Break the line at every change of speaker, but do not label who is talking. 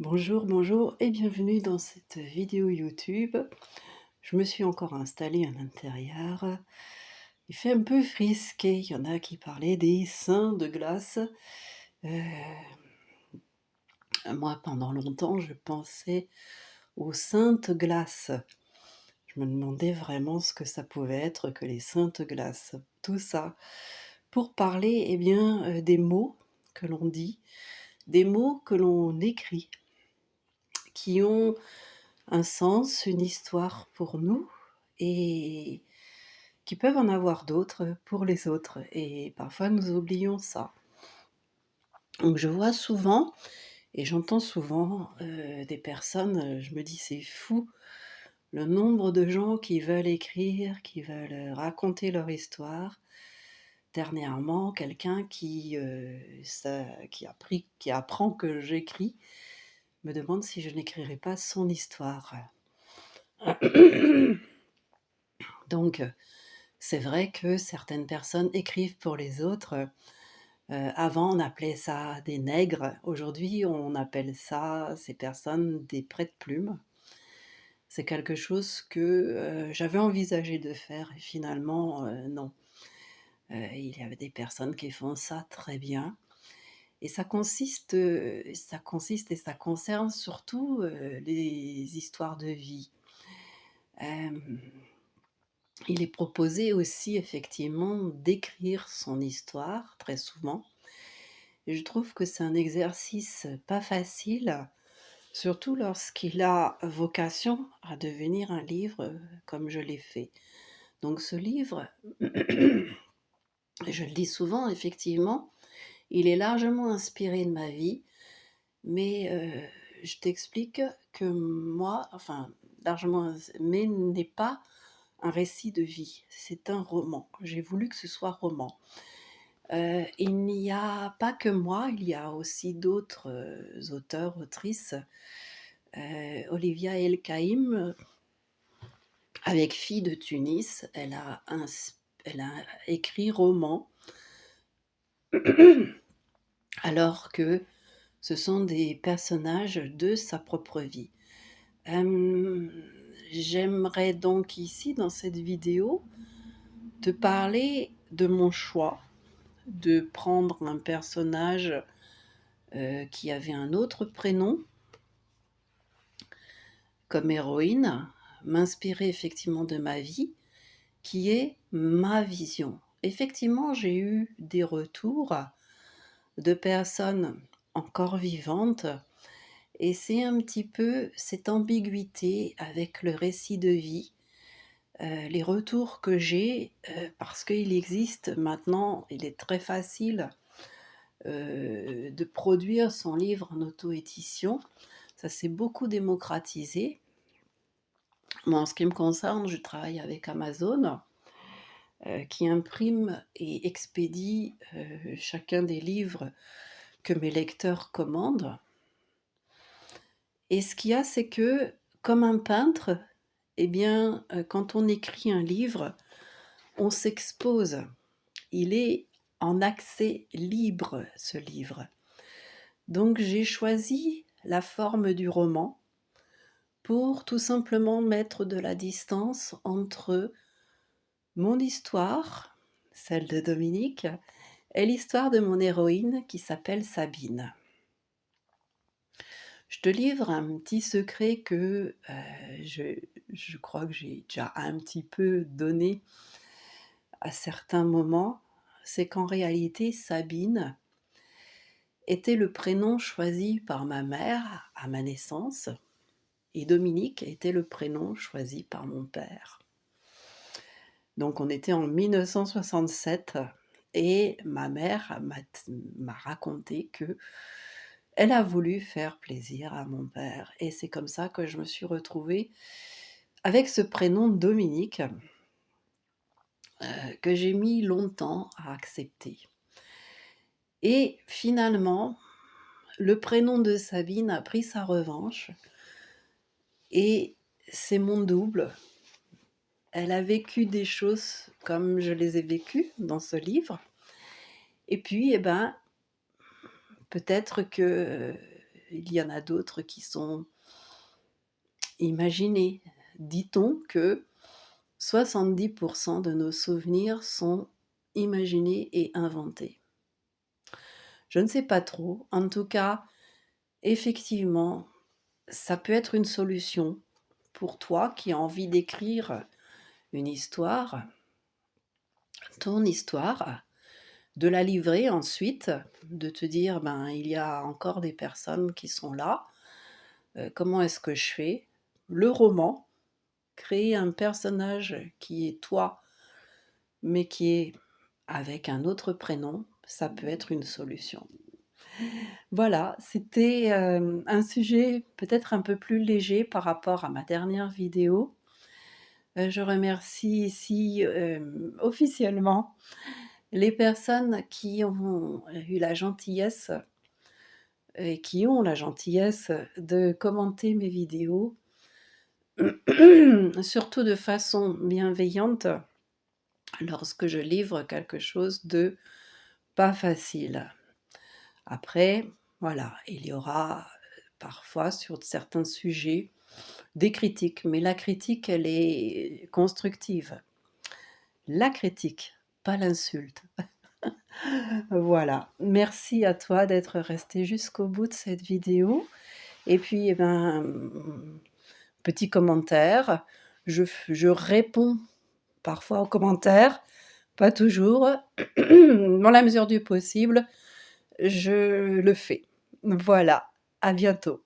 Bonjour, bonjour et bienvenue dans cette vidéo YouTube. Je me suis encore installée à l'intérieur. Il fait un peu frisqué. Il y en a qui parlaient des seins de glace. Euh, Moi, pendant longtemps, je pensais aux saintes glaces. Je me demandais vraiment ce que ça pouvait être que les saintes glaces. Tout ça pour parler, des mots que l'on dit, des mots que l'on écrit, qui ont un sens, une histoire pour nous et qui peuvent en avoir d'autres pour les autres. Et parfois nous oublions ça. Donc je vois souvent et j'entends souvent des personnes, je me dis c'est fou le nombre de gens qui veulent écrire, qui veulent raconter leur histoire. Dernièrement, quelqu'un qui apprend que j'écris me demande si je n'écrirais pas son histoire. Donc, c'est vrai que certaines personnes écrivent pour les autres. Avant, on appelait ça des nègres. Aujourd'hui, on appelle ça, ces personnes, des prête-plumes. C'est quelque chose que j'avais envisagé de faire et finalement, non. Il y avait des personnes qui font ça très bien. Et ça consiste et ça concerne surtout les histoires de vie. Euh, Il est proposé aussi effectivement d'écrire son histoire très souvent. Et je trouve que c'est un exercice pas facile, surtout lorsqu'il a vocation à devenir un livre comme je l'ai fait. Donc ce livre, je le dis souvent, effectivement, il est largement inspiré de ma vie, mais je t'explique que moi, enfin, mais n'est pas un récit de vie, c'est un roman. J'ai voulu que ce soit roman. Il n'y a pas que moi, il y a aussi d'autres auteurs, autrices. Olivia El Kaïm, avec Fille de Tunis, elle a écrit roman, alors que ce sont des personnages de sa propre vie. Euh, J'aimerais donc ici, dans cette vidéo, te parler de mon choix de prendre un personnage qui avait un autre prénom comme héroïne, m'inspirer effectivement de ma vie, qui est ma vision. Effectivement, j'ai eu des retours de personnes encore vivantes et c'est un petit peu cette ambiguïté avec le récit de vie. Les retours que j'ai, parce qu'il existe maintenant, il est très facile de produire son livre en auto-édition. Ça s'est beaucoup démocratisé. Moi, en ce qui me concerne, je travaille avec Amazon, qui imprime et expédie chacun des livres que mes lecteurs commandent. Et ce qu'il y a, c'est que, comme un peintre, quand on écrit un livre, on s'expose. Il est en accès libre, ce livre. Donc j'ai choisi la forme du roman pour tout simplement mettre de la distance entre mon histoire, celle de Dominique, et l'histoire de mon héroïne qui s'appelle Sabine. Je te livre un petit secret que je crois que j'ai déjà un petit peu donné à certains moments, c'est qu'en réalité Sabine était le prénom choisi par ma mère à ma naissance et Dominique était le prénom choisi par mon père. Donc on était en 1967 et ma mère m'a raconté que elle a voulu faire plaisir à mon père et c'est comme ça que je me suis retrouvée avec ce prénom Dominique que j'ai mis longtemps à accepter. Et finalement, le prénom de Sabine a pris sa revanche et c'est mon double. Elle a vécu des choses comme je les ai vécues dans ce livre. Et puis, peut-être que il y en a d'autres qui sont imaginés. Dit-on que 70% de nos souvenirs sont imaginés et inventés. Je ne sais pas trop. En tout cas, effectivement, ça peut être une solution pour toi qui as envie d'écrire une histoire, ton histoire, de la livrer ensuite, de te dire, ben, il y a encore des personnes qui sont là, comment est-ce que je fais? Le roman, créer un personnage qui est toi, mais qui est avec un autre prénom, ça peut être une solution. Voilà, c'était un sujet peut-être un peu plus léger par rapport à ma dernière vidéo. Je remercie ici officiellement les personnes qui ont eu la gentillesse et qui ont la gentillesse de commenter mes vidéos, surtout de façon bienveillante lorsque je livre quelque chose de pas facile. Après, voilà, il y aura parfois sur certains sujets des critiques, mais la critique, elle est constructive. La critique, pas l'insulte. Voilà, merci à toi d'être resté jusqu'au bout de cette vidéo. Et puis, eh ben, petit commentaire, je réponds parfois aux commentaires, pas toujours. Dans la mesure du possible, je le fais. Voilà, à bientôt.